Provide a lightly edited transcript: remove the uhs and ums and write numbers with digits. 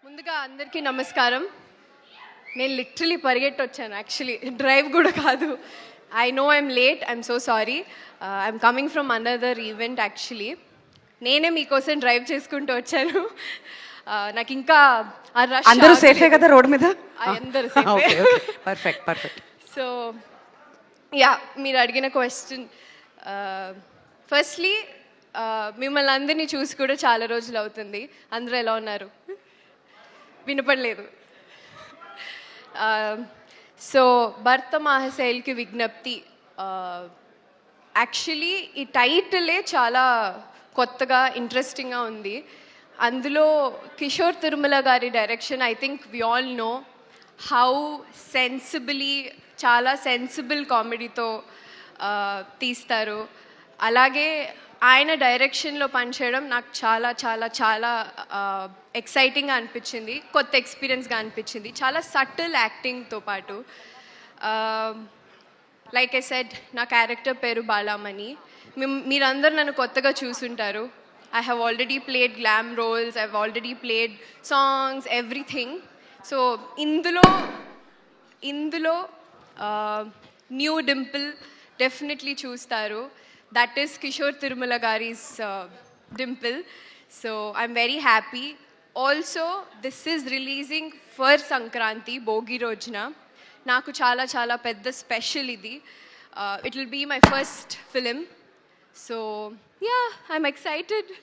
ముందుగా అందరికీ నమస్కారం. నేను లిటరలీ పరిగెట్టొచ్చాను, యాక్చువల్లీ డ్రైవ్ కూడా కాదు. I know I'm late, I'm so sorry. I'm coming from another event actually. నేనే మీకోసం డ్రైవ్ చేసుకుంటూ వచ్చాను. నాకు ఇంకా అందరూ సేఫే కదా రోడ్ మీద? అందరూ పర్ఫెక్ట్ పర్ఫెక్ట్. సో యా, మీరు అడిగిన క్వశ్చన్, ఫస్ట్లీ మిమ్మల్ని అందరినీ చూసి కూడా చాలా రోజులు అవుతుంది. అందరూ ఎలా ఉన్నారు? వినపడలేదు. సో భర్త మహాశైల్కి విజ్ఞప్తి, యాక్చువల్లీ ఈ టైటిలే చాలా కొత్తగా ఇంట్రెస్టింగ్గా ఉంది. అందులో కిషోర్ తిరుమల గారి direction, I think we all know how sensibly, చాలా సెన్సిబుల్ కామెడీతో తీస్తారు. అలాగే ఆయన డైరెక్షన్లో పనిచేయడం నాకు చాలా చాలా చాలా ఎక్సైటింగ్గా అనిపించింది, కొత్త ఎక్స్పీరియన్స్గా అనిపించింది. చాలా సటిల్ యాక్టింగ్తో పాటు, లైక్ ఐ సెడ్, నా క్యారెక్టర్ పేరు బాలామణి. మీరందరూ నన్ను కొత్తగా చూసుంటారు. I have already played glam roles, I have already played songs, everything. So ఇందులో న్యూ డింపుల్ డెఫినెట్లీ చూస్తారు. దట్ ఈస్ కిషోర్ తిరుమల గారీస్ Dimple. So I'm very happy. Also this is releasing for Sankranti, Bhogi రోజున. నాకు చాలా చాలా పెద్ద స్పెషల్ ఇది. It will be my first film. So yeah, I'm excited.